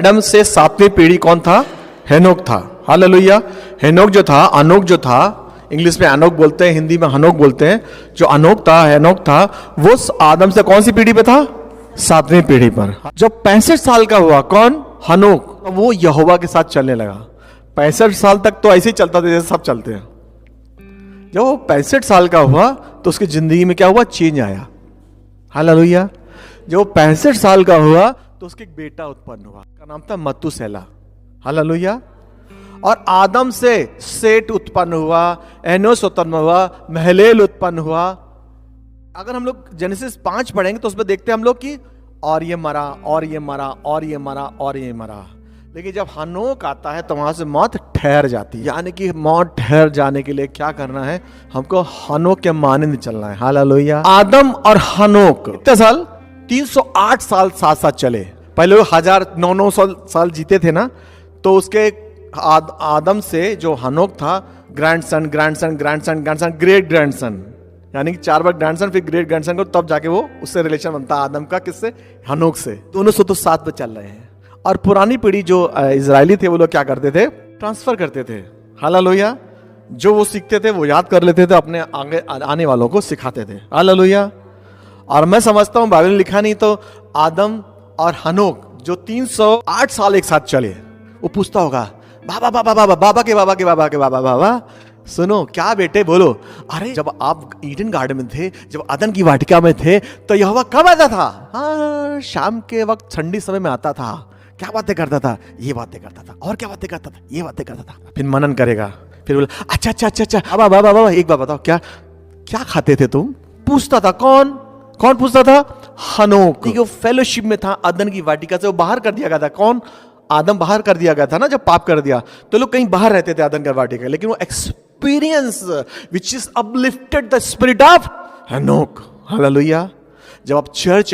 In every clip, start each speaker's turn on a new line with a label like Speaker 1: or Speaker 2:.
Speaker 1: Adam से सातवीं पीढ़ी कौन था? हेनोक था। हालेलुया। हेनोक जो था, अनोक जो था, इंग्लिश में अनोक बोलते हैं, हिंदी में हनोक बोलते हैं। जो अनोक था, हेनोक था, वो आदम से कौन सी पीढ़ी पे था? सातवीं पीढ़ी पर। जब 65 साल का हुआ, कौन? हनोक, वो यहोवा के साथ चलने लगा। 65 साल तक तो ऐसे ही चलता था जैसे सब चलते हैं। जब वो 65 साल का हुआ तो उसकी जिंदगी में क्या हुआ? चेंज आया। हालेलुया। जब वो 65 साल का हुआ तो उसके एक बेटा उत्पन्न हुआ, का नाम था मतूसेला। हालेलुया। और आदम से सेट उत्पन्न हुआ, एनोस उत्पन्न हुआ, महलेल उत्पन्न हुआ। अगर हम लोग जेनेसिस 5 पढ़ेंगे तो उसमें देखते हैं हम लोग कि और ये मरा, और ये मरा, और ये मरा, और ये मरा। लेकिन जब हनोक आता है तो वहां से मौत ठहर जाती है। यानी कि मौत ठहर जाने के लिए क्या करना है? हमको हनोक के मानंद चलना है। हालेलुया। आदम और हनोक कितने साल? 308 साल साथ साथ चले। पहले वो 1000-900 साल जीते थे ना, तो उसके आदम से जो हनोक था, grandson, grandson, grandson, grandson, great grandson, यानी कि 4 बार ग्रैंडसन, फिर ग्रेट ग्रैंडसन को, तब जाके वो उससे रिलेशन बनता आदम का। किससे? हनोक से। दोनों से तो साथ पे चल रहे हैं। और पुरानी पीढ़ी जो इजरायली थे, वो लोग क्या करते थे? ट्रांसफर करते थे। हालेलुया। जो वो सीखते थे वो याद कर लेते थे, अपने आगे आने वालों को सिखाते थे। हालेलुया। और मैं समझता हूं बाइबल में लिखा नहीं तो आदम और हनोक जो 308 साल एक साथ चले, वो पूछता होगा, बाबा बाबा बाबा बाबा के बाबा के बाबा के बाबा बाबा, सुनो क्या बेटे, बोलो, अरे जब आप ईडन गार्डन में थे, जब अदन की वाटिका में थे, तो यहोवा कब आता था? हाँ, शाम के वक्त ठंडी समय में आता था। क्या बातें करता था? ये बातें करता था। और क्या बातें करता था? ये बातें करता था। फिर मनन करेगा, फिर बोला, अच्छा अच्छा अच्छा अच्छा, बाबा बाबा बाबा एक बात बताओ, क्या क्या खाते थे तुम? पूछता था। कौन कौन पूछता था? हनोक। वो फेलोशिप में था अदन की वाटिका से, वो बाहर कर दिया गया था। कौन? आदम बाहर कर दिया गया था ना, जब पाप कर दिया तो लोग कहीं बाहर रहते थे अदन की वाटिका। लेकिन वो experience which is uplifted the spirit of हनोक। हालेलुया। जब आप चर्च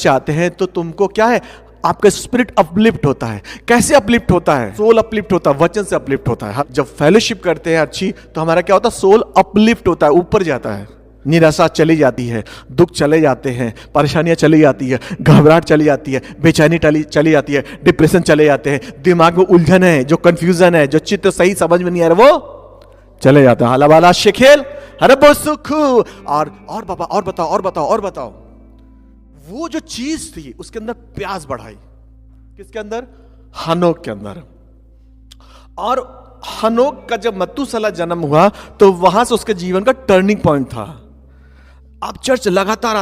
Speaker 1: आते हैं तो तुमको क्या है? आपका स्पिरिट अपलिफ्ट होता है। कैसे अपलिफ्ट होता है? सोल अपलिफ्ट होता है, वचन से अपलिफ्ट होता है। जब फेलोशिप करते हैं अच्छी, तो हमारा क्या होता है? सोल अपलिफ्ट होता है, ऊपर जाता है। निराशा चली जाती है, दुख चले जाते हैं, परेशानियां चली जाती है, घबराहट चली जाती है, बेचैनी चली जाती है, डिप्रेशन चले जाते हैं, दिमाग में उलझन है, जो कंफ्यूजन है, जो चित्त सही समझ में नहीं आ रहा, वो चले जाते हैं। हालाबाला शेखेल अरे बहुत सुख। और बाबा और बताओ। वो जो चीज थी उसके अंदर प्यास बढ़ाई। किसके अंदर? हनोक के अंदर। और हनोक का जब मतूसला जन्म हुआ तो वहां से उसके जीवन का टर्निंग पॉइंट था। आप चर्च लगातार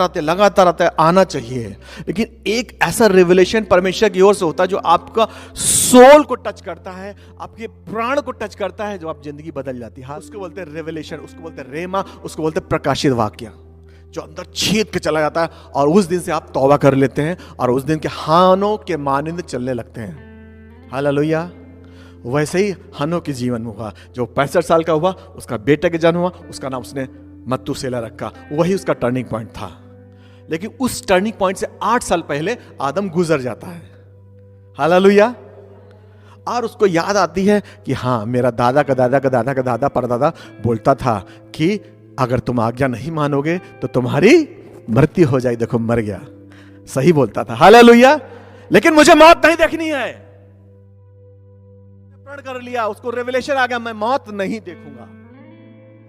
Speaker 1: आते आना चाहिए, लेकिन एक ऐसा रिवलेशन परमेश्वर की ओर से होता है जो आपका सोल को टच करता है, आपके प्राण को टच करता है, जो आप जिंदगी बदल जाती है। हाँ, उसको बोलते हैं रिवलेशन, उसको बोलते हैं रेमा, उसको बोलते हैं प्रकाशित वाक्य, जो अंदर छेद के चला जाता है। और उस दिन से आप तौबा कर लेते हैं और उस दिन के हानोक के मानंद चलने लगते हैं। हालेलुया। वैसे ही हनोक के जीवन में हुआ। जो 65 साल का हुआ, उसका बेटे के जन्म हुआ, उसका नाम उसने मतूसेला रखा। वही उसका टर्निंग पॉइंट था। लेकिन उस टर्निंग पॉइंट से 8 साल पहले आदम गुजर जाता है। हालेलुया। और उसको याद आती है कि हाँ, मेरा दादा का दादा का दादा का दादा परदादा बोलता था कि अगर तुम आज्ञा नहीं मानोगे तो तुम्हारी मृत्यु हो जाएगी। देखो, मर गया। सही बोलता था। हालेलुया। लेकिन मुझे मौत नहीं देखनी है। प्रण कर लिया, उसको रेवलेशन आ गया, मैं मौत नहीं देखूंगा।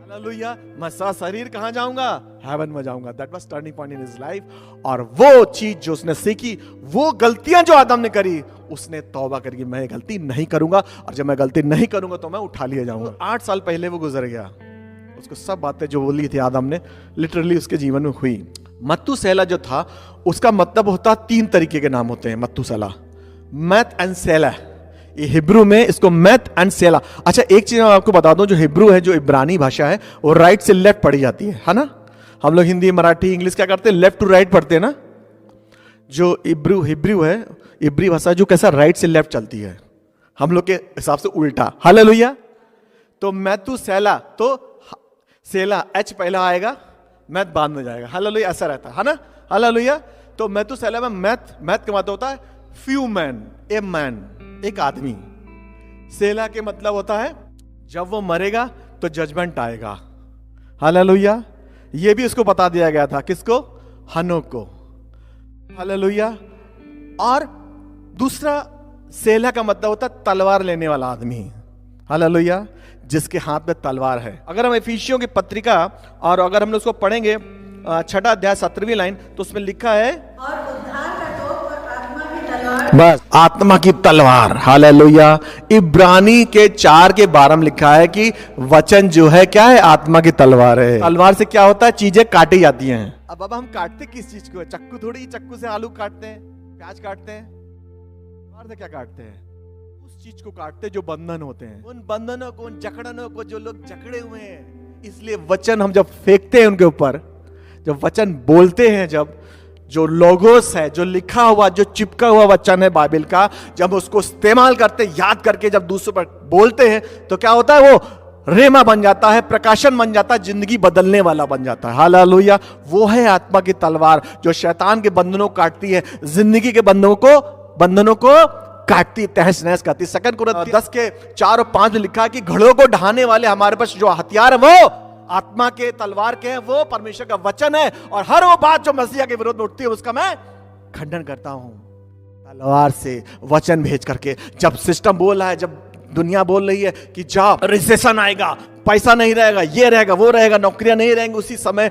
Speaker 1: हालेलुया। मैं शरीर कहां जाऊंगा? हेवन में जाऊंगा। That was turning point in his life. और वो चीज जो उसने सीखी, वो गलतियां जो आदम ने करी, उसने तौबा करके मैं गलती नहीं करूंगा, और जब मैं गलती नहीं करूंगा तो मैं उठा लिया जाऊंगा। 8 साल पहले वो गुजर गया। उसको सब बातें जो बोली थी आदम ने, लिटरली उसके जीवन में हुई। मतूसेला जो था, उसका मतलब होता 3 तरीके के नाम होते हैं मतूसेला। मैथ एंड सेला, ये हिब्रू में इसको मैथ एंड सेला। अच्छा, एक चीज मैं आपको बता दूं, जो हिब्रू है, जो इब्रानी भाषा है, वो राइट से लेफ्ट पढ़ी जाती है ना। हम लोग हिंदी, मराठी, इंग्लिश क्या करते हैं? लेफ्ट टू राइट पढ़ते हैं ना। जो हिब्रू है, इब्री भाषा जो कैसा राइट से लेफ्ट चलती है, हम लोग के हिसाब से उल्टा। हालेलुया। तो मैथूसेला, तो सेला एच पहला आएगा, मैथ बाद में जाएगा। हालेलुया। ऐसा रहता है ना। हालेलुया। तो मैथूसेला में मैथ का मतलब होता है फ्यू मैन, ए मैन, एक आदमी। सेला के मतलब होता है जब वो मरेगा तो जजमेंट आएगा। हालेलुया। ये भी उसको बता दिया गया था। किसको? हनोक को। हालेलुया। और दूसरा सेला का मतलब होता है तलवार लेने वाला आदमी। हालेलुया, जिसके हाथ में तलवार है। अगर हम इफिसियों की पत्रिका और अगर हम लोग उसको पढ़ेंगे 6 अध्याय 17वीं लाइन, तो उसमें लिखा है
Speaker 2: और उद्धार का तोप और आत्मा की तलवार,
Speaker 1: बस आत्मा की तलवार। हालेलुया। इब्रानी के 4:12 में लिखा है कि वचन जो है क्या है, आत्मा की तलवार है। तलवार से क्या होता है, चीजें काटी जाती हैं। अब हम काटते किस चीज को है? चक्कू थोड़ी, चक्कू से आलू काटते हैं, प्याज काटते हैं। तलवार से क्या काटते हैं? उस चीज को काटते हैं जो बंधन होते हैं, उन बंधनों को, उन जकड़नों को जो लोग जकड़े हुए हैं। इसलिए वचन हम जब फेंकते हैं उनके ऊपर, जब वचन बोलते हैं, जब जो लोगोस है, जो लिखा हुआ, जो चिपका हुआ वचन है बाइबल का, जब उसको इस्तेमाल करते, याद करके जब दूसरों पर बोलते हैं, तो क्या होता है, वो रेमा बन जाता है, प्रकाशन बन जाता है, जिंदगी बदलने वाला बन जाता है। हालेलुया। वो है आत्मा की तलवार जो शैतान के बंधनों को काटती है, जिंदगी के बंधनों को काटती, तहस नहस करती। 2 कुरिन्थियों 10:4 और 5 में लिखा है कि घड़ों को ढाने वाले हमारे पास जो हथियार है वो आत्मा के तलवार के हैं, वो परमेश्वर का वचन है। और हर वो बात जो मसीहा के विरोध में उठती है उसका मैं खंडन करता हूं तलवार से, वचन भेज करके। जब सिस्टम बोल रहा है, जब दुनिया बोल रही है कि जाओ, रिसेशन आएगा, पैसा नहीं रहेगा, ये रहेगा, वो रहेगा, नौकरियां नहीं रहेंगी, उसी समय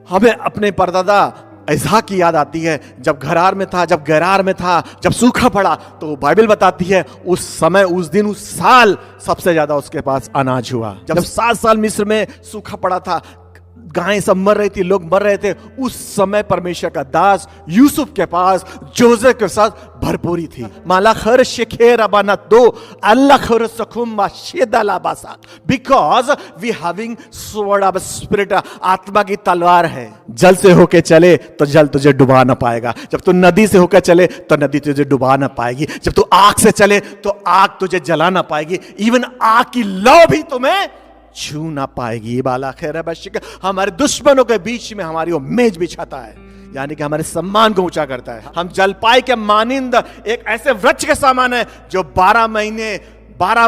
Speaker 1: हमें अपने परदादा इसहाक की याद आती है। जब घरार में था, जब गैरार में था, जब सूखा पड़ा, तो बाइबल बताती है उस समय, उस दिन, उस साल सबसे ज्यादा उसके पास अनाज हुआ। जब 7 साल मिस्र में सूखा पड़ा था, गायें सब मर रही थी, लोग मर रहे थे, उस समय परमेश्वर का दास यूसुफ के पास जोसेफ के साथ भरपूरी थी। माला खर शेखेर अबाना दो अल्लाह खर सखुम शेदला बासा, because we having sword of spirit. आत्मा की तलवार है। जल से होके चले तो जल तुझे डुबा ना पाएगा, जब तू नदी से होकर चले तो नदी तुझे डुबा ना पाएगी, जब तू आग से चले तो आग तुझे जला ना पाएगी, इवन आग की लौ भी तुम्हें छू ना पाएगी। बाला खैर बशिक, हमारे दुश्मनों के बीच में हमारी वो मेज बिछाता है, यानी कि हमारे सम्मान को ऊंचा करता है। हम जलपाई के मानिंद एक ऐसे वृक्ष के समान है जो 12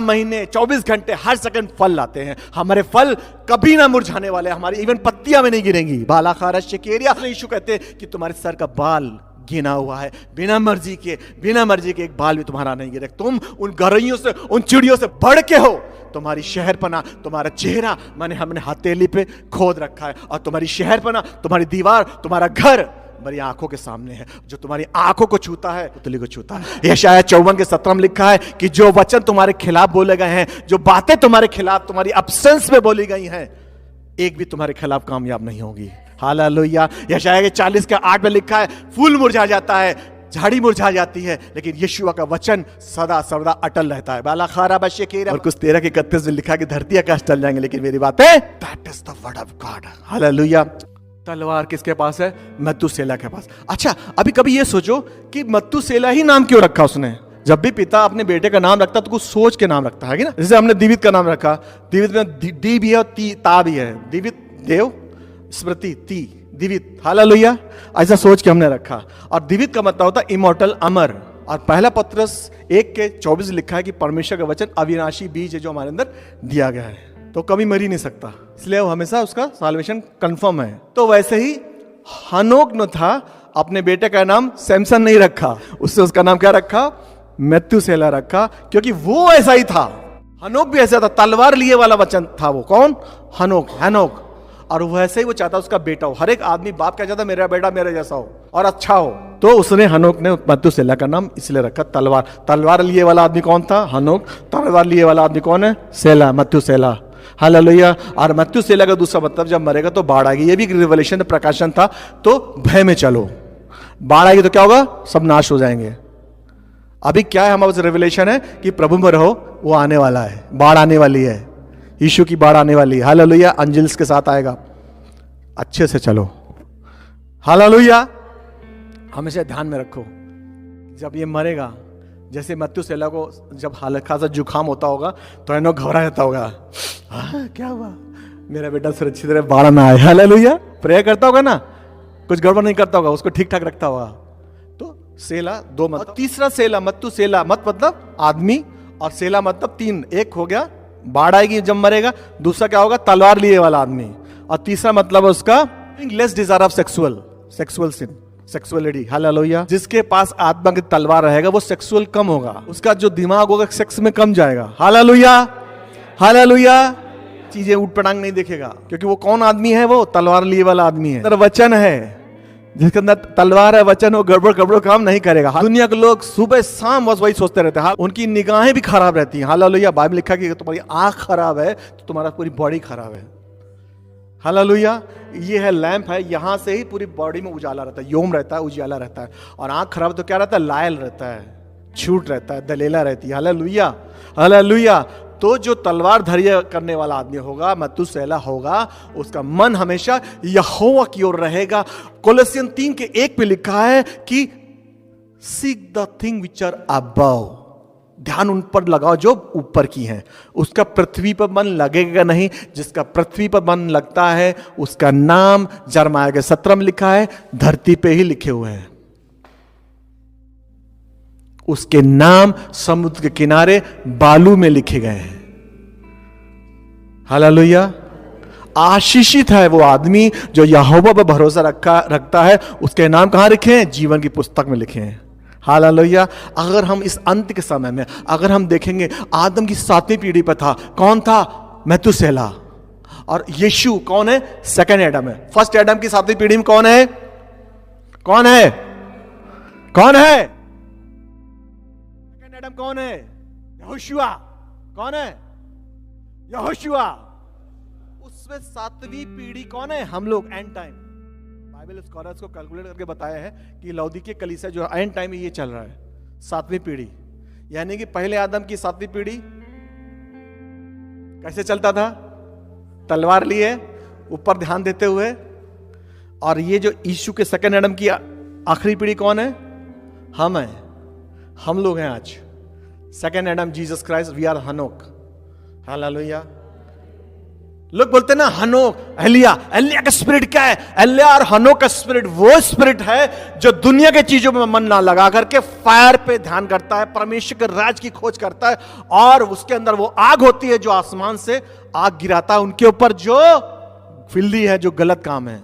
Speaker 1: महीने 24 घंटे हर सेकंड फल लाते हैं। हमारे फल कभी ना मुरझाने वाले, हमारी इवन पत्तियां में नहीं गिरेंगी। बाला खारा शिकेरिया, यीशु कहते हैं कि तुम्हारे सर का बाल गिना हुआ है, बिना मर्जी के एक बाल भी तुम्हारा नहीं गिरे। तुम उन गौरैयों से, उन चिड़ियों से बढ़ के हो। तुम्हारी शहरपना, तुम्हारा चेहरा हमने हथेली पे खोद रखा है, और तुम्हारी शहरपना, तुम्हारी दीवार, तुम्हारा घर मेरी आंखों के सामने है। जो तुम्हारी आंखों को छूता है, पुतली को छूता है। यशायाह 54:17 में लिखा है कि जो वचन तुम्हारे खिलाफ बोले गए हैं, जो बातें तुम्हारे खिलाफ, तुम्हारी अब्सेंस में बोली गई हैं, एक भी तुम्हारे खिलाफ कामयाब नहीं होगी। हालेलुया। यशायाह 40:8 में लिखा है, फूल मुरझा जाता है, झाड़ी मुरझा जाती है, लेकिन यीशुआ का वचन सदा सर्वदा अटल रहता है। बाला खारा बशेकेरा। और कुछ 13:31 में लिखा कि धरती आकाश टल जाएंगे, लेकिन मेरी बातें, that is the word of God. Hallelujah. तलवार किसके पास है? मत्तूसेला के पास। अच्छा, अभी कभी ये सोचो कि मत्तूसेला ही नाम क्यों रखा उसने? जब भी पिता अपने बेटे का नाम रखता तो कुछ सोच के नाम रखता है कि ना। जैसे हमने दिवित का नाम रखा, दिवित में डी भी है और ता भी है। दिवित देव, स्मृति ती, दिवित। हालेलुया। ऐसा सोच के हमने रखा। और दिवित का मतलब होता है इमॉर्टल, अमर। और पहला पत्रस 1:24 लिखा है कि परमेश्वर का वचन अविनाशी बीज है जो हमारे अंदर दिया गया है, तो कभी मर ही नहीं सकता, इसलिए वो हमेशा उसका साल्वेशन कंफर्म है। तो वैसे ही हनोक न था, अपने बेटे का नाम सैमसन नहीं रखा, उससे उसका नाम क्या रखा? मत्तूसेला रखा, क्योंकि वो ऐसा ही था। हनोक भी ऐसा था, तलवार लिए वाला वचन था। वो कौन? हनोक। और वैसे ही वो चाहता उसका बेटा हो। हर एक आदमी, बाप क्या चाहता? मेरा बेटा मेरे जैसा हो और अच्छा हो। तो उसने, हनोक ने मत्तूसेला का नाम इसलिए रखा, तलवार लिए वाला आदमी कौन था? हनोक। तलवार लिए वाला आदमी कौन है? सेला, मत्तूसेला। हालेलुया। और मत्तूसेला का दूसरा मतलब, जब मरेगा तो बाढ़ आएगी। ये भी रिवलेशन, प्रकाशन था। तो भय में चलो, बाढ़ आएगी तो क्या होगा? सब नाश हो जाएंगे। अभी क्या है हमारे पास रिवलेशन है कि प्रभु में रहो, वो आने वाला है, बाढ़ आने वाली है, यीशु की बाढ़ आने वाली है। हालेलुया। अंजल्स के साथ आएगा। अच्छे से चलो। हालेलुया। हमेशा ध्यान में रखो, जब ये मरेगा, जैसे मत्तूसेला को जब हल्का सा जुकाम होता होगा तो इन्हों घबरा जाता होगा, क्या हुआ, मेरा बेटा सुरक्षित रहे, बाढ़ ना आए। हालेलुया। प्रेयर करता होगा ना, कुछ गड़बड़ नहीं करता होगा, उसको ठीक ठाक रखता होगा। तो सेला दो मतलब। तीसरा सेला, मत्तूसेला, मत मतलब आदमी, और सेला मतलब 3। एक हो गया बाढ़ आएगी जब मरेगा, दूसरा क्या होगा? तलवार लिए वाला आदमी, और तीसरा मतलब उसका less desire of sexual sin. Sexuality, hallelujah. जिसके पास आत्मा की तलवार रहेगा वो सेक्सुअल कम होगा, उसका जो दिमाग होगा सेक्स में कम जाएगा, हालेलुया हालेलुया। चीजें उठ पटांग नहीं देखेगा, क्योंकि वो कौन आदमी है, वो तलवार लिए वाला आदमी है। अंदर वचन है, जिसके अंदर तलवार है, वचन, वो गड़बड़ गड़बड़ काम नहीं करेगा। दुनिया के लोग सुबह शाम बस वही सोचते रहते हैं, उनकी निगाहें भी खराब रहती हैं, हालेलुया। बाइबल लिखा कि तुम्हारी आंख खराब है तो तुम्हारा पूरी बॉडी खराब है, हालेलुया। ये है लैंप है, यहां से ही पूरी बॉडी में उजाला रहता है, योम रहता है, उजाला रहता है। और आंख खराब तो क्या रहता है, लायल रहता है, छूट रहता है, दलेला रहती है, हालेलुया हालेलुया। तो जो तलवार धैर्य करने वाला आदमी होगा, मतुसेला होगा, उसका मन हमेशा यहोवा की ओर रहेगा। कोलोसियन 3:1 पे लिखा है कि seek the thing which are above, ध्यान उन पर लगाओ जो ऊपर की हैं। उसका पृथ्वी पर मन लगेगा नहीं, जिसका पृथ्वी पर मन लगता है उसका नाम यिर्मयाह के 17 में लिखा है, धरती पे ही लिखे हुए हैं। उसके नाम समुद्र के किनारे बालू में लिखे गए हैं, हालेलुया। आशीषित है वो आदमी जो यहोवा पर भरोसा रखता है। उसके नाम कहां लिखे हैं, जीवन की पुस्तक में लिखे हैं, हालेलुया। अगर हम इस अंत के समय में अगर हम देखेंगे, आदम की 7वीं पीढ़ी पर था, कौन था, मेतुसेला। और यीशु कौन है, सेकंड एडम है। फर्स्ट एडम की 7वीं पीढ़ी में कौन है, कौन है, कौन है, सेकंड एडम कौन है, यहोशुआ। कौन है, यहोशुआ। उसमें 7वीं पीढ़ी कौन है, हम लोग, एंड टाइम। बाइबल स्कॉलर्स को कैलकुलेट करके बताया है कि लौदीकिया कलीसिया जो एंड टाइम में ये चल रहा है, 7वीं पीढ़ी। यानी कि पहले आदम की 7वीं पीढ़ी कैसे चलता था, तलवार लिए ऊपर ध्यान देते हुए। और ये जो यीशु के सेकंड एडम की आखिरी पीढ़ी कौन है, हम हैं, हम लोग हैं आज। Second Adam Jesus Christ, we are Enoch, hallelujah. लोग बोलते हैं ना हनोक, एलिया का स्पिरिट क्या है, एलिया और हनोक का स्पिरिट वो स्पिरिट है जो दुनिया के चीजों में मन ना लगा करके फायर पे ध्यान करता है, परमेश्वर के राज की खोज करता है। और उसके अंदर वो आग होती है जो आसमान से आग गिराता है उनके ऊपर जो फिल्दी है, जो गलत काम है।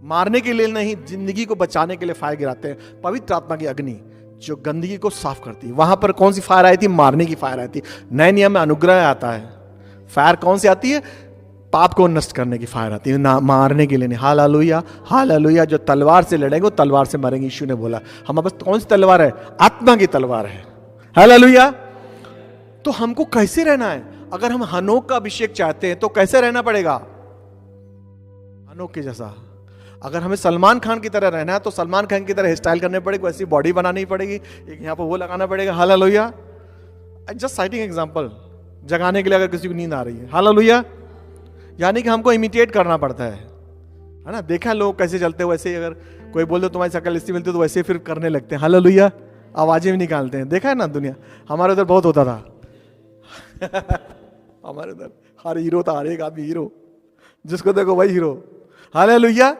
Speaker 1: मारने के लिए नहीं, जिंदगी को बचाने के लिए फायर गिराते हैं। पवित्र आत्मा की अग्नि जो गंदगी को साफ करती है। वहां पर कौन सी फायर आई थी, मारने की फायर आई थी। नए नियम में अनुग्रह आता है, फायर कौन सी आती है, पाप को नष्ट करने की फायर आती है, ना मारने के लिए नहीं, हालेलुया हालेलुया। जो तलवार से लड़ेंगे वो तलवार से मरेंगे। यीशु ने बोला हमारे पास कौन सी तलवार है, आत्मा की तलवार है, हालेलुया। तो हमको कैसे रहना है, अगर हम हनोक का अभिषेक चाहते हैं तो कैसे रहना पड़ेगा, हनोक के जैसा। अगर हमें सलमान खान की तरह रहना है तो सलमान खान की तरह हेयर स्टाइल करने पड़ेगी, वैसी बॉडी बनानी पड़ेगी, एक यहाँ पर वो लगाना पड़ेगा, हालेलुया। जस्ट साइटिंग एग्जांपल, जगाने के लिए अगर किसी को नींद आ रही है, हालेलुया। यानी कि हमको इमिटेट करना पड़ता है ना। देखा लोग कैसे चलते हैं, वैसे ही अगर कोई बोल दो तुम्हारी शक्ल इससे मिलती तो वैसे फिर करने लगते हैं, हालेलुया। आवाजें भी निकालते हैं, देखा है ना दुनिया। हमारे उधर बहुत होता था हमारे उधर हर हीरो था, हर एक आदमी हीरो, जिसको देखो वही हीरो, हालेलुया।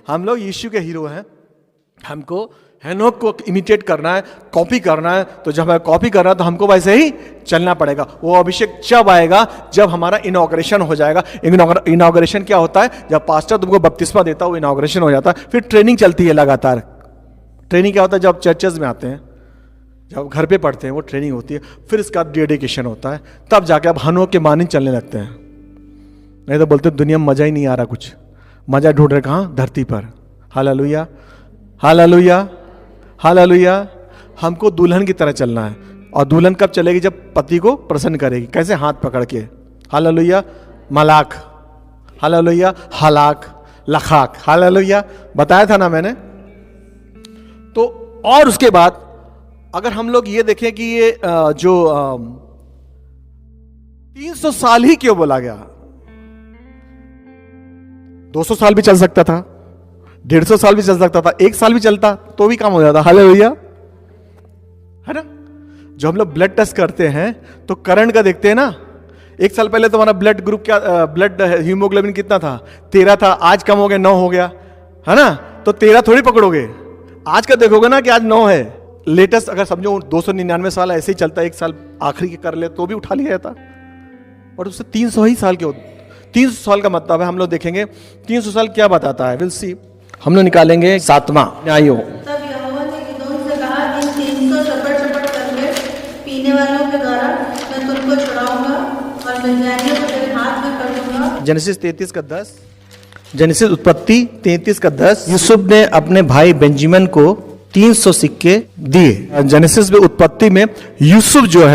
Speaker 1: हम लोग यीशु के हीरो हैं। हमको हेनोक को इमिटेट करना है, कॉपी करना है। तो जब हमें कॉपी करना है तो हमको वैसे ही चलना पड़ेगा। वो अभिषेक जब आएगा जब हमारा इनॉग्रेशन हो जाएगा। इनॉग्रेशन क्या होता है, जब पास्टर तुमको बपतिस्मा देता है वो इनॉग्रेशन हो जाता है। फिर ट्रेनिंग चलती है लगातार। ट्रेनिंग क्या होता है, जब चर्चेज में आते हैं, जब घर पे पढ़ते हैं वो ट्रेनिंग होती है। फिर इसका डेडिकेशन होता है, तब जाके अब हनोक के मानिंद चलने लगते हैं। नहीं तो बोलते दुनिया में मजा ही नहीं आ रहा, कुछ मजा ढूंढ रहे कहाँ, धरती पर, हालेलुया हालेलुया हालेलुया। हमको दुल्हन की तरह चलना है। और दुल्हन कब चलेगी, जब पति को प्रसन्न करेगी। कैसे, हाथ पकड़ के, हालेलुया। मलाक, हालेलुया। हलाक, लखाक, हालेलुया, बताया था ना मैंने। तो और उसके बाद अगर हम लोग ये देखें कि ये जो 300 साल ही क्यों बोला गया, 200 साल भी चल सकता था, 150 साल भी चल सकता था, 1 साल भी चलता तो भी काम हो जाता, हालेलुया, है ना। जो हम लोग ब्लड टेस्ट करते हैं तो करंट का देखते हैं ना। 1 साल पहले तुम्हारा ब्लड ग्रुप क्या, ब्लड हीमोग्लोबिन कितना था, 13 था, आज कम हो गया 9 हो गया, है ना। तो 13 थोड़ी पकड़ोगे, आज का देखोगे ना कि आज 9 है। लेटेस्ट अगर समझो 299 साल ऐसे ही चलता, 1 साल आखिरी के कर ले तो भी उठा लिया जाता। और उससे 300 ही साल के होते। 300 साल का मतलब है, हम लोग देखेंगे 300 साल क्या बताता है, विल सी। हम लोग निकालेंगे 7वां न्यायों।
Speaker 2: तब यहोवा ने गिदोन से कहा, इन 300 चपट करके पीने वालों के द्वारा मैं तुमको छुड़ाऊंगा और मिद्यानियों को तेरे हाथ में कर दूंगा।
Speaker 1: जेनेसिस 33 का 10, जेनेसिस उत्पत्ति 33 का 10। यूसुफ ने अपने भाई बेंजामिन को 300 सिक्के दिए। जेनेसिस में उत्पत्ति में यूसुफ जो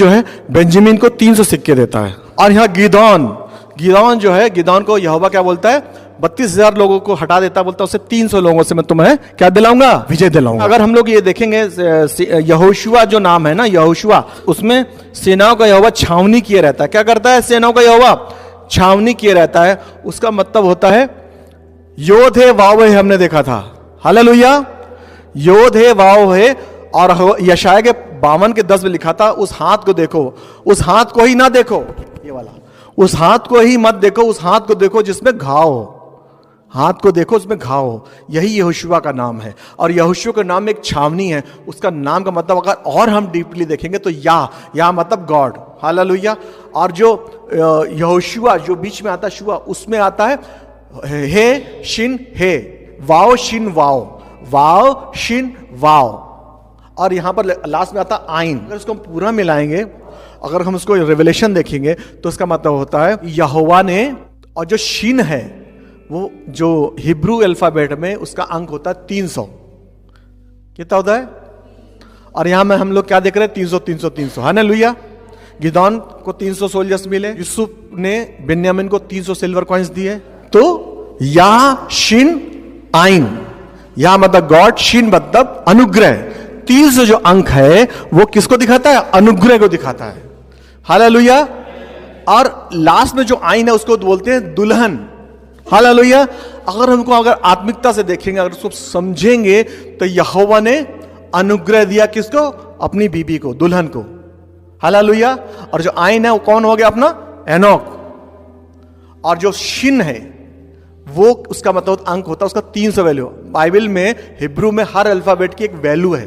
Speaker 1: है बेंजामिन को 300 सिक्के देता है। और यहाँ गिदोन जो है, गिदोन को यहोवा क्या बोलता है, 32,000 लोगों को हटा देता, बोलता है उससे 300 लोगों से मैं तुम्हें क्या दिलाऊंगा, विजय दिलाऊंगा। अगर हम लोग ये देखेंगे यहोशुआ जो नाम है ना, यहोशुआ, उसमें सेनाओं का यहोवा छावनी किए रहता है। क्या करता है सेनाओं का यहोवा? छावनी किए रहता है। उसका मतलब होता है योध है वाव है, हमने देखा था। हालेलुया, योध है वाव है। और यशाया के 52 के 10 में लिखा था, उस हाथ को देखो, उस हाथ को ही ना देखो, ये वाला, उस हाथ को ही मत देखो, उस हाथ को देखो जिसमें घाव हो, हाथ को देखो उसमें घाव हो। यही यहोशुआ का नाम है। और यहोशुआ का नाम एक छावनी है। उसका नाम का मतलब अगर और हम डीपली देखेंगे तो या मतलब गॉड। हालेलुया। और जो यहोशुआ जो बीच में आता है शुआ, उसमें आता है हे शिन हे, वाओ शिन वाओ, वाओ शिन वाओ। और यहां पर लास्ट में आता आइन। अगर इसको हम पूरा मिलाएंगे, अगर हम उसको रेवलेशन देखेंगे तो इसका मतलब होता है यहोवा ने, और जो शिन है वो जो हिब्रू अल्फाबेट में उसका अंक होता है 300। कितना होता है? और यहां में हम लोग क्या देख रहे हैं? 300 300 300। हालेलुया। गिदोन को 300 सोल्जर्स मिले। यूसुफ ने बेन्यामीन को 300 सिल्वर कॉइन्स दिए। तो या शिन आइन, या मतलब गॉड, शिन मतलब अनुग्रह। 300 जो अंक है वो किसको दिखाता है? अनुग्रह को दिखाता है। हालेलुया। और लास्ट में जो आइन है उसको बोलते हैं दुल्हन। हालेलुया। अगर आत्मिकता से देखेंगे, अगर उसको समझेंगे तो यहोवा ने अनुग्रह दिया किसको? अपनी बीबी को, दुल्हन को। हालेलुया। और जो आइन है वो कौन हो गया? अपना एनोक। और जो शिन है वो उसका मतलब अंक होता है उसका 300 वैल्यू। बाइबल में हिब्रू में हर अल्फाबेट की एक वैल्यू है,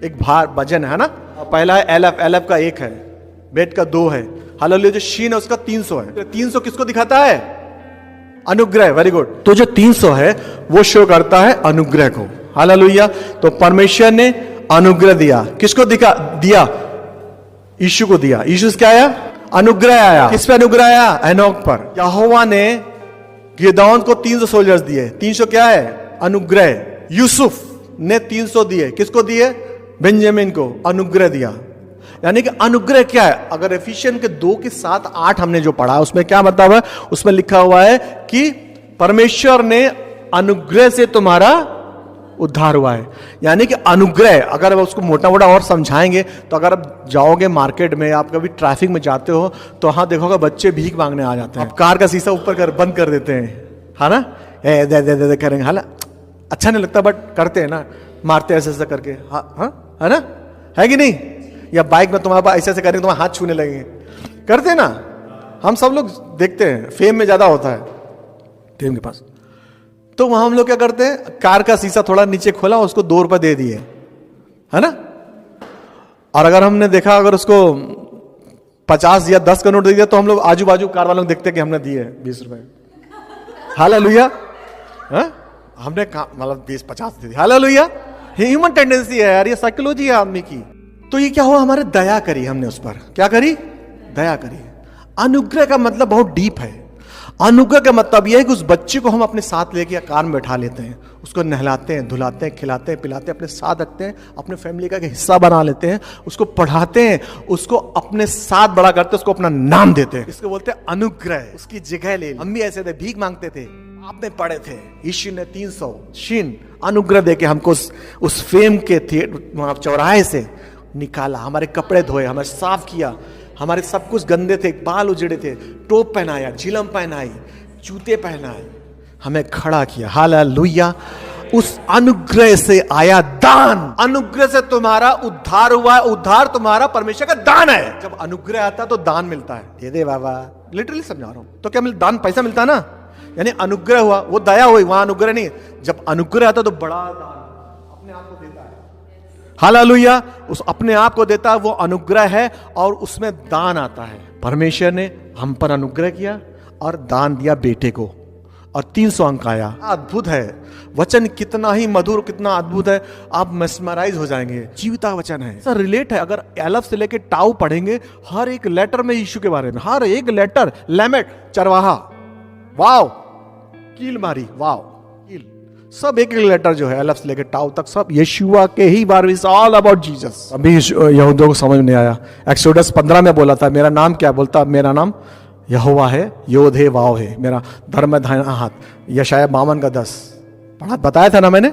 Speaker 1: एक वजन है ना। पहला है एलफ का 1 है, बेट का 2 है। हालेलुया। जो शीन है उसका 300 है। 300 किसको दिखाता है? अनुग्रह। Very good. तो जो 300 है वो शो करता है अनुग्रह को। हालेलुया। तो परमेश्वर ने अनुग्रह दिया। किसको दिया? यीशु को दिया। यीशु से क्या आया? अनुग्रह आया। किस पे अनुग्रह आया? एनोक पर। यहोवा ने गिदोन को 300 सोल्जर्स दिए। 300 क्या है? अनुग्रह। यूसुफ ने 300 दिए। किसको दिए? बेंजामिन को। अनुग्रह दिया। यानी कि अनुग्रह क्या है? अगर एफिशियन के 2 के 7 8 हमने जो पढ़ा उसमें क्या मतलब है? उसमें लिखा हुआ है कि परमेश्वर ने अनुग्रह से तुम्हारा उद्धार हुआ है। यानी कि अनुग्रह, अगर उसको मोटा मोटा और समझाएंगे तो अगर आप जाओगे मार्केट में, आप कभी ट्रैफिक में जाते हो तो वहां देखोगे बच्चे भीख मांगने आ जाते हैं। कार का शीशा ऊपर बंद कर देते हैं, है ना, दे करेंगे। हाला अच्छा नहीं लगता बट करते हैं ना, मारते ऐसे ऐसे करके। हाँ है ना, है कि नहीं? या बाइक में तुम्हारे पास ऐसे ऐसे करेंगे, तुम्हारे हाथ छूने लगेंगे, करते हैं ना। हम सब लोग देखते हैं, फेम में ज्यादा होता है, फेम के पास। तो वहां हम लोग क्या करते हैं, कार का शीशा थोड़ा नीचे खोला, उसको 2 रुपए दे दिए, है ना। और अगर हमने देखा अगर उसको 50 या 10 का नोट दे दिया तो हम लोग आजू बाजू कार वालों को देखते हैं कि हमने दिए 20 रुपए। हालेलुया। हमने मतलब 20-50 दे दिए। हालेलुया। ह्यूमन टेंडेंसी है यार, ये साइकोलॉजी है आदमी की। तो ये क्या हुआ, हमारे दया करी हमने उस पर। क्या करी? दया करी। अनुग्रह का मतलब बहुत डीप है। अनुग्रह का मतलब यह है कि उस बच्चे को हम अपने साथ लेके कार में बैठा लेते हैं, उसको नहलाते हैं, धुलाते हैं, खिलाते हैं, पिलाते हैं, अपने साथ रखते हैं, अपने फैमिली का हिस्सा बना लेते हैं, उसको पढ़ाते हैं, उसको अपने साथ बड़ा करते हैं, उसको अपना नाम देते हैं। इसको बोलते हैं अनुग्रह। उसकी जगह ले। हम भी ऐसे थे, भीख मांगते थे, आपने पढ़े थे। यीशु ने 300 शीन अनुग्रह देके हमको उस फेम के चौराहे से निकाला, हमारे कपड़े धोए, हमें साफ किया, हमारे सब कुछ गंदे थे, बाल उजड़े थे, टोप पहनाया, झिलम पहनाई, जूते पहनाए, हमें खड़ा किया। हालेलुया। उस अनुग्रह से आया दान। अनुग्रह से तुम्हारा उद्धार हुआ। उद्धार तुम्हारा परमेश्वर का दान है। जब अनुग्रह आता तो दान मिलता है। दे दे बाबा, लिटरली समझा रहा हूं। तो क्या दान पैसा मिलता ना, यानी अनुग्रह हुआ, वो दया हुई, वहां अनुग्रह नहीं। जब अनुग्रह आता तो बड़ा दान अपने आप को देता है। हालेलुया। उस अपने आप को देता है, वो अनुग्रह है, और उसमें दान आता है। परमेश्वर ने हम पर अनुग्रह किया और दान दिया बेटे को। और 300 अंक आया। अद्भुत है वचन, कितना ही मधुर, कितना अद्भुत है, आप मेस्मराइज हो जाएंगे। जीविता वचन है सर, रिलेट है। अगर एलफ से लेके टाउ पढ़ेंगे, हर एक लेटर में यीशु के बारे में, हर एक लेटर, लेमेट, चरवाहा, वाव, कील मारी, वाव, कील, सब एक एक लेटर जो है एलफ से लेके टाउ तक सब यीशुआ के ही बारे में, ऑल अबाउट जीसस। अभी यहूदियों को समझ नहीं आया। एक्सोडस 15 में बोला था मेरा नाम क्या, बोलता मेरा नाम यहोवा है, योध है, वाव है, मेरा धर्म है दाहिना हाथ। यशाया 52 का 10 पढ़ा, बताया था ना मैंने।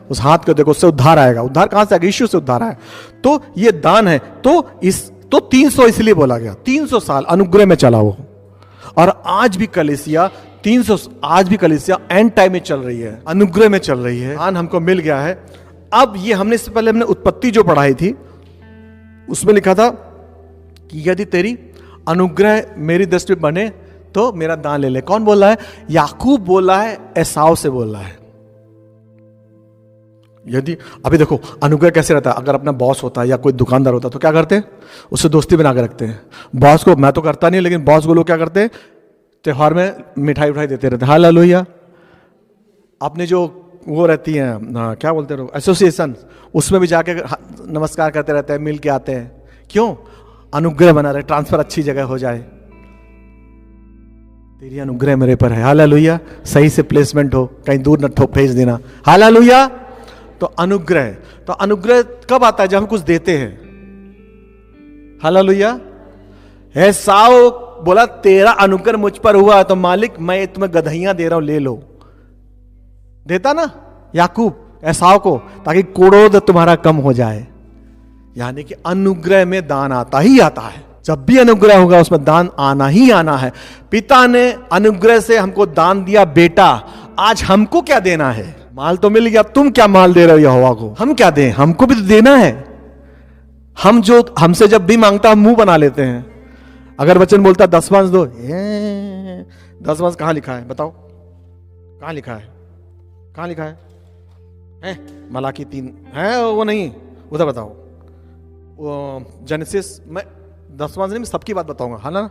Speaker 1: उस हाथ को देखो, उससे उद्धार आएगा। उद्धार कहां से आएगा? यीशु से उद्धार आया। तो ये दान है। तो 300 इसलिए बोला गया, 300 साल अनुग्रह में चला वो। और आज भी कलीसिया 300, आज भी कलीसिया एंड टाइम में चल रही है, अनुग्रह में चल रही है। दान हमको मिल गया है। अब ये हमने इससे पहले हमने उत्पत्ति जो पढ़ाई थी, उसमें लिखा था कि यदि तेरी अनुग्रह मेरी दृष्टि में बने तो मेरा दान ले ले। कौन बोल रहा है? याकूब बोल रहा है, एसाव से बोल रहा है। यदि अभी देखो अनुग्रह कैसे रहता है। अगर अपना बॉस होता है या कोई दुकानदार होता है तो क्या करते हैं? उससे दोस्ती बना के रखते हैं। बॉस को, मैं तो करता नहीं, लेकिन बॉस को लोग क्या करते हैं? त्योहार में मिठाई उठाई देते रहते हैं। हालेलुया। आपने जो वो रहती हैं, क्या बोलते हैं, एसोसिएशन, उसमें भी जाके नमस्कार करते रहते हैं, मिल के आते हैं। क्यों? अनुग्रह बना रहे, ट्रांसफर अच्छी जगह हो जाए। तेरी अनुग्रह मेरे पर है, हालेलुया। सही से प्लेसमेंट हो, कहीं दूर न ठोक भेज देना, हालेलुया। तो अनुग्रह कब आता है? जब हम कुछ देते हैं, हालेलुया। एसाव बोला तेरा अनुग्रह मुझ पर हुआ तो मालिक मैं तुम्हें गधइयां दे रहा हूं, ले लो। देता ना याकूब एसाव को, ताकि क्रोध तुम्हारा कम हो जाए। यानी कि अनुग्रह में दान आता ही आता है। जब भी अनुग्रह होगा उसमें दान आना ही आना है। पिता ने अनुग्रह से हमको दान दिया बेटा, आज हमको क्या देना है? माल तो मिल गया, तुम क्या माल दे रहे हो यहोवा को? हम क्या दें? हमको भी तो देना है। हम जो हमसे जब भी मांगता हम मुंह बना लेते हैं। अगर वचन बोलता 10 वंश दो, 10 वंश कहां लिखा है? बताओ कहां लिखा है? कहां लिखा है? मलाकी 3 है, वो नहीं, उधर बताओ। जेनेसिस में 10 वंश नहीं, मैं सबकी बात बताऊंगा, है ना।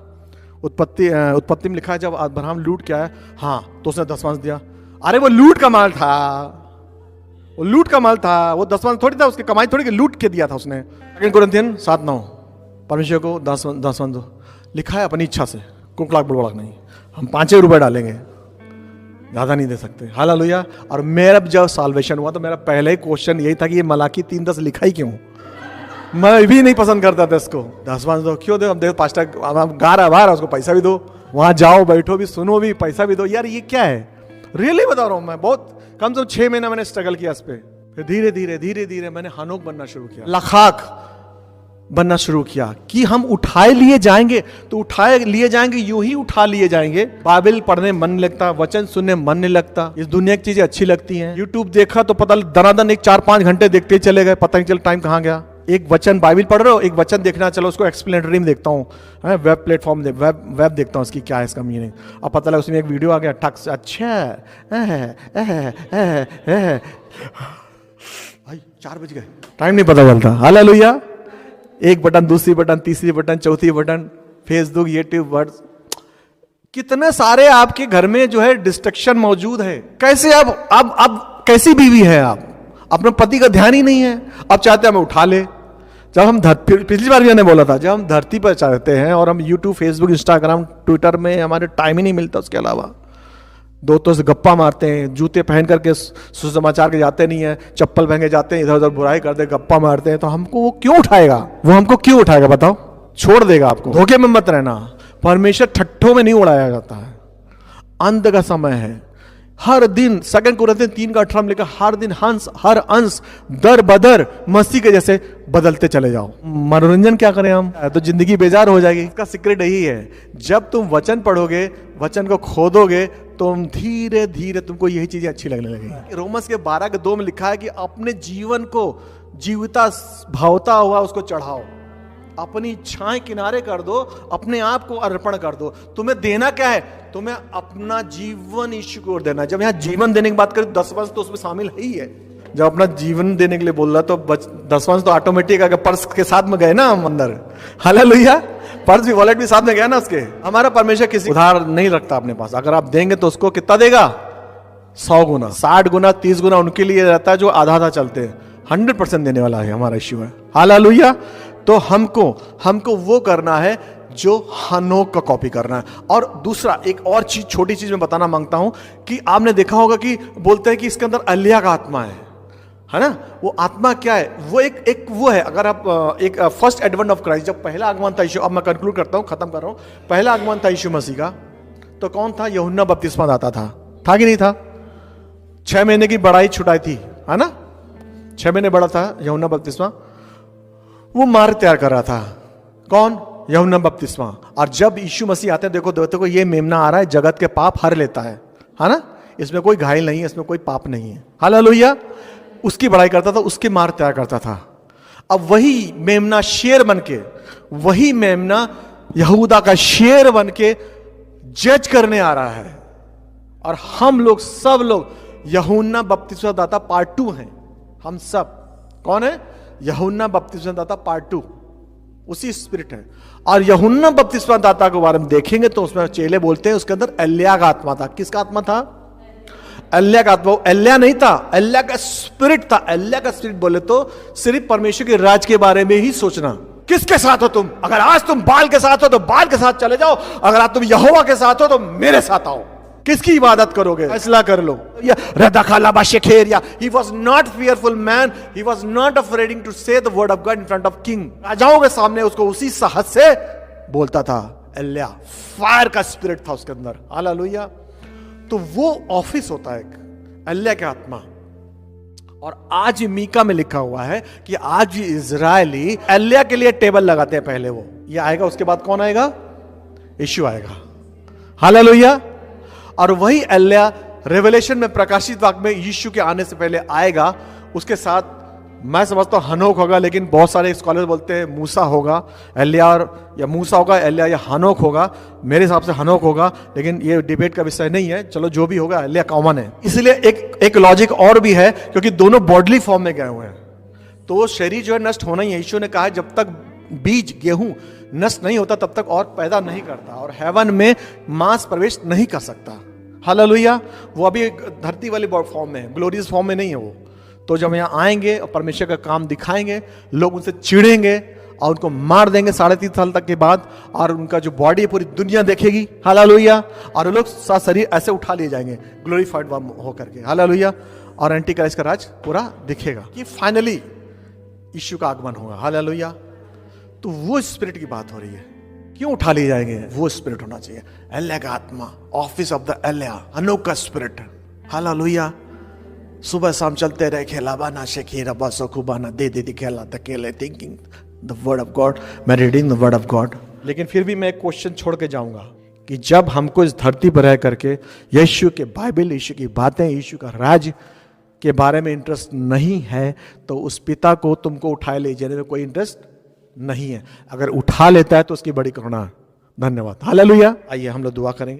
Speaker 1: उत्पत्ति में लिखा है जब अब्राहम लूट के आया, हाँ, तो उसने 10 वंश दिया। अरे वो लूट का माल था, वो लूट का माल था, वो 10 वंश थोड़ी था, उसकी कमाई थोड़ी, लूट के दिया था उसने। 2 कुरिन्थियन 7:9 परमेश्वर को 10 वंश दो, लिखा है अपनी इच्छा से, कुकलाक बुड़बड़ाक नहीं। हम 5 रुपए डालेंगे, ज्यादा नहीं दे सकते, हालेलुया। और मेरा जब साल्वेशन हुआ तो मेरा पहले ही क्वेश्चन यही था कि ये मलाकी 3:10 लिखा ही क्यों? मैं भी नहीं पसंद करता था इसको। 10 वंश दो, क्यों दो? अब देखो पास्टर गा रहा बाहर, उसको पैसा भी दो, वहां जाओ बैठो भी, सुनो भी, पैसा भी दो। यार ये क्या है? रियली बता रहा हूं मैं, बहुत कम से कम 6 महीना मैंने स्ट्रगल किया इस पे। फिर धीरे धीरे मैंने हनोक बनना शुरू किया, लखाक बनना शुरू किया कि हम उठाए लिए जाएंगे तो उठाए लिए जाएंगे, यूं ही उठा लिए जाएंगे। बाइबल पढ़ने मन नहीं लगता, वचन सुनने मन नहीं लगता, इस दुनिया की चीजें अच्छी लगती हैं। यूट्यूब देखा तो पता दनादन 4-5 घंटे देखते ही चले गए, पता नहीं चल टाइम कहाँ गया। एक वचन बाइबल पढ़ रहे हो, एक वचन देखना, चलो उसको एक्सप्लेनेटरी में देखता हूँ, वेब प्लेटफॉर्म वेब देखता हूँ उसकी क्या है इसका मीनिंग। अब पता लगा उसमें एक वीडियो आ गया, ठक से, अच्छा भाई 4 बज गए, टाइम नहीं पता चलता, हालेलुया। एक बटन, दूसरी बटन, तीसरी बटन, चौथी बटन, फेसबुक, यूट्यूब, वर्ड्स, कितने सारे आपके घर में जो है डिस्ट्रक्शन मौजूद है। कैसे अब कैसी बीवी है आप? अपने पति का ध्यान ही नहीं है। अब चाहते हैं हमें उठा ले। जब हम पिछली बार भी मैंने बोला था, जब हम धरती पर चाहते हैं और हम यूट्यूब, फेसबुक, इंस्टाग्राम, ट्विटर में हमारे टाइम ही नहीं मिलता, उसके अलावा दोस्तों से गप्पा मारते हैं, जूते पहन करके सुसमाचार के जाते नहीं है, चप्पल पहन के जाते हैं, इधर उधर बुराई करते, गप्पा मारते हैं, तो हमको वो क्यों उठाएगा? वो हमको क्यों उठाएगा बताओ? छोड़ देगा आपको। धोखे में मत रहना, परमेश्वर ठट्ठों में नहीं उड़ाया जाता है। अंत का समय है। हर दिन 2 कुरिन्थियन 3:18 में लिखा, हर दिन हर अंश दर बदर मसीह के जैसे बदलते चले जाओ। मनोरंजन क्या करें हम? तो जिंदगी बेजार हो जाएगी। इसका सीक्रेट यही है, जब तुम वचन पढ़ोगे, वचन को खोदोगे, तुम धीरे धीरे तुमको यही चीजें अच्छी लगने लगेगी। रोमस के 12:2 में लिखा है कि अपने जीवन को जीविता भावता हुआ उसको चढ़ाओ, अपनी इच्छाएं किनारे कर दो, अपने आप को अर्पण कर दो। तुम्हें देना क्या है? तुम्हें अपना जीवन यीशु को देना। जब यहां जीवन देने की बात करें, 10 वर्ष तो उसमें शामिल ही है। जब अपना जीवन देने के लिए बोल रहा तो दसवां तो ऑटोमेटिक अगर पर्स के साथ में गए ना हम अंदर, हालेलुया, पर्स भी वॉलेट भी साथ में गया ना उसके। हमारा परमेश्वर किसी उधार नहीं रखता अपने पास, अगर आप देंगे तो उसको कितना देगा? 100 गुना, 60 गुना, 30 गुना उनके लिए रहता है जो आधा आधा चलते हैं। 100% देने वाला है हमारा यीशु है, हालेलुया। तो हमको वो करना है जो हनोक का कॉपी करना है। और दूसरा एक और चीज, छोटी चीज मैं बताना मांगता हूं कि आपने देखा होगा कि बोलते हैं कि इसके अंदर एलिय्याह का आत्मा है ना? वो आत्मा क्या है? वो एक वो है, अगर आप एक फर्स्ट एडवेंट ऑफ क्राइस्ट, जब पहला आगमन था यीशु, अब मैं कंक्लूड करता हूं, खत्म कर रहा हूं, पहला आगमन था यीशु मसीह का, तो कौन था? यूहन्ना बपतिस्मा दाता था कि नहीं था? 6 महीने की बड़ाई छुटाई थी, है ना? 6 महीने बड़ा था यूहन्ना बपतिस्मा। वो मार्ग तैयार कर रहा था, कौन? यूहन्ना बपतिस्मा। और जब यीशु मसीह आते हैं, देखो ये मेमना आ रहा है, जगत के पाप हर लेता है ना? इसमें कोई घायल नहीं है, इसमें कोई पाप नहीं है, हालेलुया। उसकी बड़ाई करता था, उसके मार्ग तैयार करता था। अब वही मेमना शेर बन के, वही मेमना यहूदा का शेर बन के जज करने आ रहा है। और हम लोग सब लोग यूहन्ना बपतिस्मा दाता पार्ट 2 हैं। हम सब कौन है? यूहन्ना बपतिस्मा दाता पार्ट 2, उसी स्पिरिट है। और यूहन्ना बपतिस्मा दाता के बारे में देखेंगे तो उसमें चेले बोलते हैं उसके अंदर एलिय्याह का आत्मा था। किसका आत्मा था? एलिय्याह का आत्मा। एलिय्याह नहीं था, एलिय्याह का स्पिरिट था। एलिय्याह का स्पिरिट बोले तो सिर्फ परमेश्वर के राज के बारे में ही सोचना। किसके साथ हो तुम? अगर आज तुम बाल के साथ हो तो बाल के साथ चले जाओ, अगर आज तुम यहोवा के साथ हो तो मेरे साथ आओ। किसकी इबादत करोगे? फैसला कर लो। He was not fearful man, he was not afraid to say the word of God in front of king. राजाओं के सामने उसको उसी साहस से बोलता था। एलिय्याह फायर का स्पिरिट था उसके अंदर, हालेलुया। तो वो ऑफिस होता है एलिय्याह का आत्मा। और आज मीका में लिखा हुआ है कि आज इजरायली एलिय्याह के लिए टेबल लगाते हैं। पहले वो ये आएगा, उसके बाद कौन आएगा? यीशु आएगा, हालेलुया। और वही एलिय्याह रेवलेशन में, प्रकाशित वाक्य में यीशु के आने से पहले आएगा। उसके साथ मैं समझता हूं हनोक होगा, लेकिन बहुत सारे स्कॉलर बोलते हैं मूसा होगा, एलिय्याह या मूसा होगा, एलिय्याह या हनोक होगा। मेरे हिसाब से हनोक होगा, लेकिन ये डिबेट का विषय नहीं है। चलो जो भी होगा, एलिय्याह कॉमन है। इसलिए एक लॉजिक और भी है, क्योंकि दोनों बॉडली फॉर्म में गए हुए हैं, तो शरीर जो है नष्ट होना ही है। यीशु ने कहा है जब तक बीज गेहूं नष्ट नहीं होता तब तक और पैदा नहीं करता, और हेवन में मांस प्रवेश नहीं कर सकता, हालेलुया। वो अभी धरती वाली फॉर्म में है, ग्लोरियस फॉर्म में नहीं है वो। तो जब यहाँ आएंगे और परमेश्वर का काम दिखाएंगे, लोग उनसे चिढ़ेंगे और उनको मार देंगे 3.5 साल तक के बाद, और उनका जो बॉडी है पूरी दुनिया देखेगी, हालेलुया। और वो लोग सारा शरीर ऐसे उठा लिए जाएंगे ग्लोरीफाइड होकर के, हालेलुया। और एंटी क्राइस्ट का राज पूरा दिखेगा कि फाइनली यीशु का आगमन होगा, हालेलुया। तो वो स्पिरिट की बात हो रही है। क्यों उठा लिए जाएंगे? वो स्पिरिट होना चाहिए, एलिय्याह का आत्मा, ऑफिस ऑफ द एलिय्याह, हनोक का स्पिरिट, हालेलुया। सुबह शाम चलते रहे, खेलाबाना शेखीरा बसो खुबाना दे दे खेला तकेले, thinking the word of God, meditating the word of God. लेकिन फिर भी मैं एक क्वेश्चन छोड़ के जाऊंगा कि जब हमको इस धरती पर रह करके यीशु के बाइबल, यीशु की बातें, यीशु का राज के बारे में इंटरेस्ट नहीं है, तो उस पिता को तुमको उठाए ले जाने में कोई इंटरेस्ट नहीं है। अगर उठा लेता है तो उसकी बड़ी करुणा। धन्यवाद, हालेलुया। आइए हम लोग दुआ करेंगे।